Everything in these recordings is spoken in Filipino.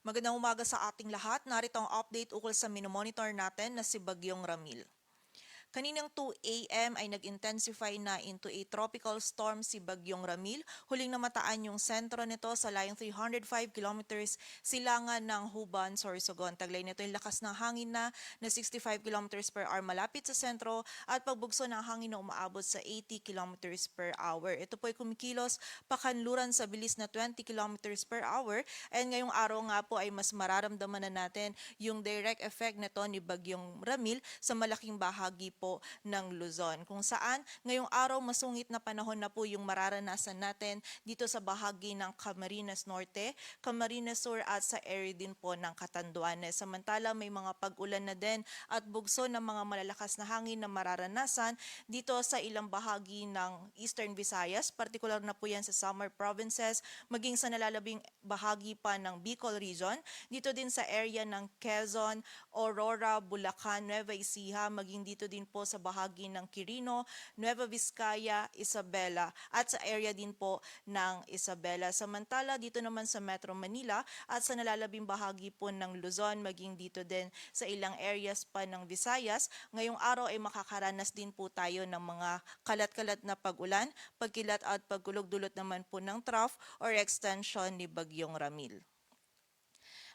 Magandang umaga sa ating lahat. Narito ang update ukol sa minomonitor natin na si Bagyong Ramil. Kaninang 2 a.m. ay nag-intensify na into a tropical storm si Bagyong Ramil. Huling namataan yung sentro nito sa layong 305 kilometers silangan ng Huban, Sorsogon. Taglay nito yung lakas ng hangin na 65 kilometers per hour malapit sa sentro at pagbugso ng hangin na umaabot sa 80 kilometers per hour. Ito po ay kumikilos pakanluran sa bilis na 20 kilometers per hour and ngayong araw nga po ay mas mararamdaman na natin yung direct effect nito ni Bagyong Ramil sa malaking bahagi po ng Luzon, kung saan ngayong araw masungit na panahon na po yung mararanasan natin dito sa bahagi ng Camarines Norte, Camarines Sur at sa area din po ng Catanduanes. Samantala may mga pag-ulan na din at bugso ng mga malalakas na hangin na mararanasan dito sa ilang bahagi ng Eastern Visayas, partikular na po yan sa Samar Provinces, maging sa nalalabing bahagi pa ng Bicol Region, dito din sa area ng Quezon, Aurora, Bulacan, Nueva Ecija, maging dito din po sa bahagi ng Quirino, Nueva Vizcaya, Isabela at sa area din po ng Isabela. Samantala dito naman sa Metro Manila at sa nalalabing bahagi po ng Luzon, maging dito din sa ilang areas pa ng Visayas, ngayong araw ay makakaranas din po tayo ng mga kalat-kalat na pag-ulan, pagkilat at pagkulog-dulot naman po ng trough or extension ni Bagyong Ramil.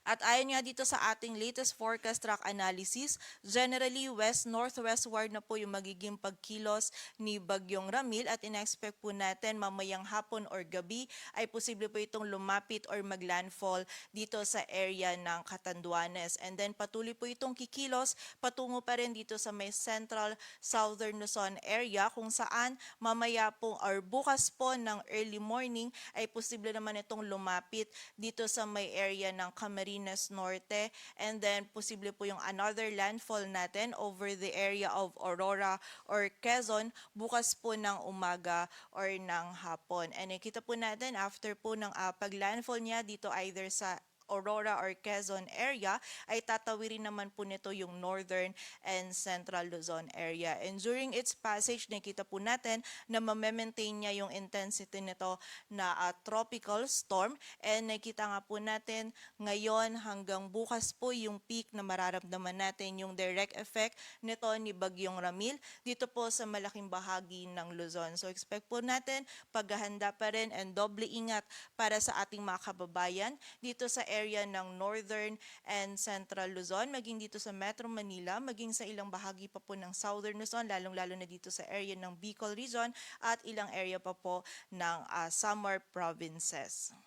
At ayon nga dito sa ating latest forecast track analysis, generally west-northwestward na po yung magiging pagkilos ni Bagyong Ramil at in-expect po natin mamayang hapon or gabi ay posible po itong lumapit or maglandfall dito sa area ng Catanduanes. And then patuloy po itong kikilos patungo pa rin dito sa may central southern Luzon area kung saan mamaya po or bukas po ng early morning ay posible naman itong lumapit dito sa may area ng Camarines Norte and then posible po yung another landfall natin over the area of Aurora or Quezon bukas po ng umaga or ng hapon. And nakita po natin after po ng pag-landfall niya dito either sa Aurora or Quezon area ay tatawirin naman po nito yung northern and central Luzon area. And during its passage, nakita po natin na ma-maintain niya yung intensity nito na tropical storm and nakita nga po natin ngayon hanggang bukas po yung peak na mararamdaman natin yung direct effect nito ni Bagyong Ramil dito po sa malaking bahagi ng Luzon. So expect po natin paghahanda pa rin and doble ingat para sa ating mga kababayan dito sa area ng Northern and Central Luzon, maging dito sa Metro Manila, maging sa ilang bahagi pa po ng Southern Luzon, lalong-lalo na dito sa area ng Bicol Region at ilang area pa po ng Samar Provinces.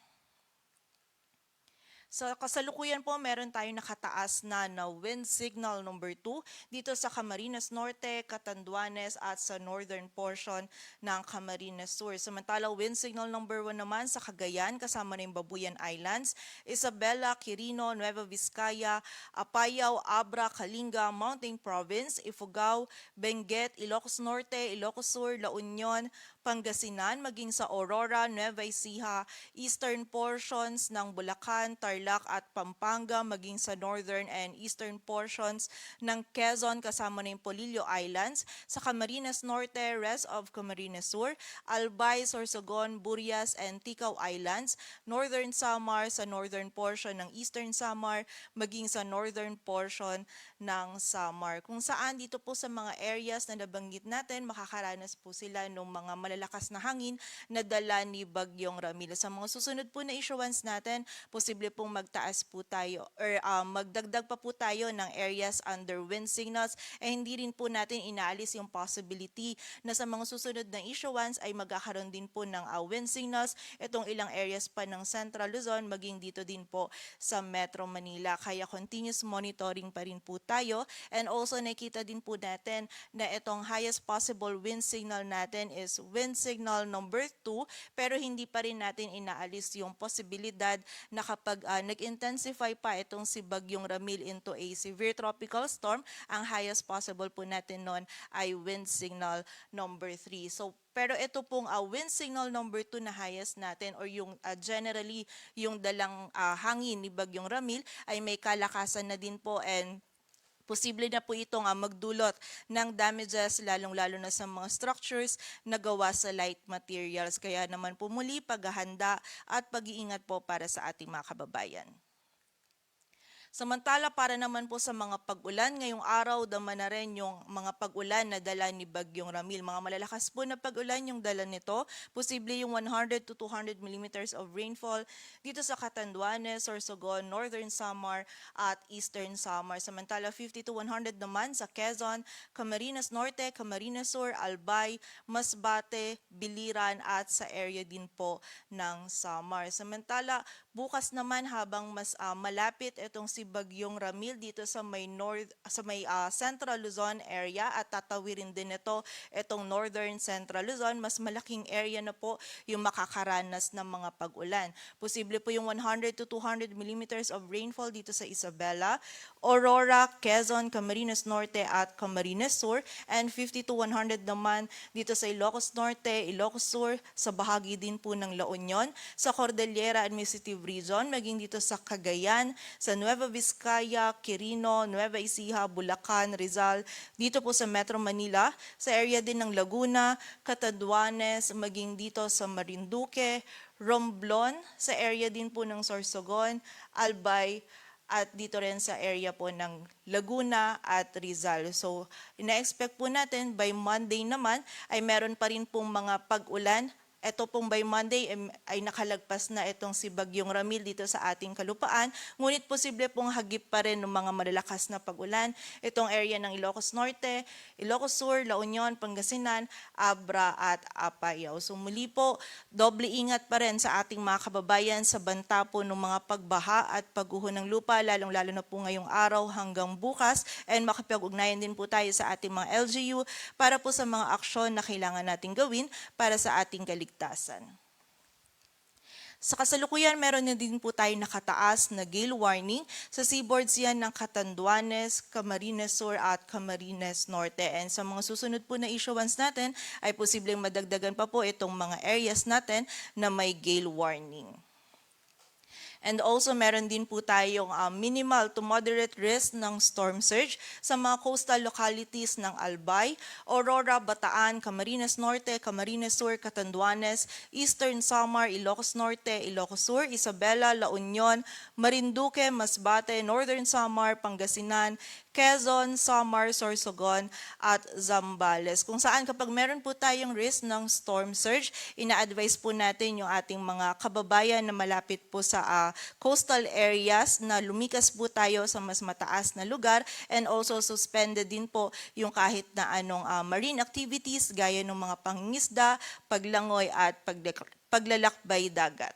Sa kasalukuyan po, meron tayong nakataas na wind signal number 2 dito sa Camarines Norte, Catanduanes at sa northern portion ng Camarines Sur. Samantala, wind signal number 1 naman sa Cagayan kasama na yung Babuyan Islands, Isabela, Quirino, Nueva Vizcaya, Apayao, Abra, Kalinga, Mountain Province, Ifugao, Benguet, Ilocos Norte, Ilocos Sur, La Union, Pangasinan, maging sa Aurora, Nueva Ecija, eastern portions ng Bulacan, Tarlac at Pampanga, maging sa northern and eastern portions ng Quezon kasama na yung Polillo Islands, sa Camarines Norte, rest of Camarines Sur, Albay, Sorsogon, Burias and Ticao Islands, northern Samar sa northern portion ng eastern Samar, maging sa northern portion ng Samar. Kung saan dito po sa mga areas na nabanggit natin, makakaranas po sila ng mga malalakas na hangin na dala ni Bagyong Ramil. Sa mga susunod po na issuance natin, posible pong magtaas po tayo or magdagdag pa po tayo ng areas under wind signals hindi rin po natin inaalis yung possibility na sa mga susunod na issuance ay magkakaroon din po ng wind signals itong ilang areas pa ng Central Luzon maging dito din po sa Metro Manila. Kaya continuous monitoring pa rin po tayo and also nakita din po natin na itong highest possible wind signal natin is wind signal number 2 pero hindi pa rin natin inaalis yung posibilidad na kapag nag-intensify pa itong si Bagyong Ramil into a severe tropical storm, ang highest possible po natin nun ay wind signal number 3. So pero ito pong wind signal number 2 na highest natin or yung generally yung dalang hangin ni Bagyong Ramil ay may kalakasan na din po and posible na po itong magdulot ng damages lalong-lalo na sa mga structures na gawa sa light materials. Kaya naman po muli paghahanda at pag-iingat po para sa ating mga kababayan. Samantala para naman po sa mga pag-ulan, ngayong araw dama na rin yung mga pag-ulan na dala ni Bagyong Ramil. Mga malalakas po na pag-ulan yung dala nito. Posible yung 100 to 200 millimeters of rainfall dito sa Catanduanes, Sorsogon, Northern Samar at Eastern Samar. Samantala 50 to 100 naman sa Quezon, Camarines Norte, Camarines Sur, Albay, Masbate, Biliran at sa area din po ng Samar. Samantala bukas naman habang mas malapit itong si Bagyong Ramil dito sa may Central Luzon area at tatawirin din itong Northern Central Luzon, mas malaking area na po yung makakaranas ng mga pag-ulan. Posible po yung 100 to 200 millimeters of rainfall dito sa Isabela, Aurora, Quezon, Camarines Norte at Camarines Sur, and 50 to 100 naman dito sa Ilocos Norte, Ilocos Sur, sa bahagi din po ng La Union, sa Cordillera Administrative Region, maging dito sa Cagayan, sa Nueva Vizcaya, Quirino, Nueva Ecija, Bulacan, Rizal, dito po sa Metro Manila, sa area din ng Laguna, Catanduanes, maging dito sa Marinduque, Romblon, sa area din po ng Sorsogon, Albay, at dito rin sa area po ng Laguna at Rizal. So, ina-expect po natin by Monday naman ay meron pa rin pong mga pag-ulan. Ito pong by Monday ay nakalagpas na itong si Bagyong Ramil dito sa ating kalupaan. Ngunit posible pong hagip pa rin ng mga malalakas na pag-ulan. Itong area ng Ilocos Norte, Ilocos Sur, La Union, Pangasinan, Abra at Apayao. So muli po, doble ingat pa rin sa ating mga kababayan sa banta po ng mga pagbaha at pagguho ng lupa, lalong-lalo na po ngayong araw hanggang bukas. And makipag-ugnayan din po tayo sa ating mga LGU para po sa mga aksyon na kailangan nating gawin para sa ating kaligtasan. Sa kasalukuyan, meron na din po tayo nakataas na gale warning sa seaboards yan ng Catanduanes, Camarines Sur at Camarines Norte. And sa mga susunod po na issuance natin ay posibleng madagdagan pa po itong mga areas natin na may gale warning. And also meron din po tayong minimal to moderate risk ng storm surge sa mga coastal localities ng Albay, Aurora, Bataan, Camarines Norte, Camarines Sur, Catanduanes, Eastern Samar, Ilocos Norte, Ilocos Sur, Isabela, La Union, Marinduque, Masbate, Northern Samar, Pangasinan, Quezon, Samar, Sorsogon, at Zambales. Kung saan kapag meron po tayong risk ng storm surge, ina-advise po natin yung ating mga kababayan na malapit po sa coastal areas na lumikas po tayo sa mas mataas na lugar, and also suspended din po yung kahit na anong marine activities gaya ng mga pangingisda, paglangoy at paglalakbay dagat.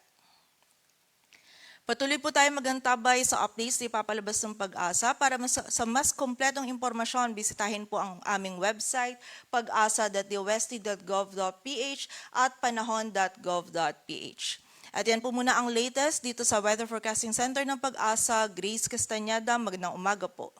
Patuloy po tayo magantabay sa updates na ipapalabas ng Pag-asa. Para sa mas kompletong impormasyon, bisitahin po ang aming website, pag-asa.dowesti.gov.ph at panahon.gov.ph. At yan po muna ang latest dito sa Weather Forecasting Center ng Pag-asa. Grace Castanyada, magandang umaga po.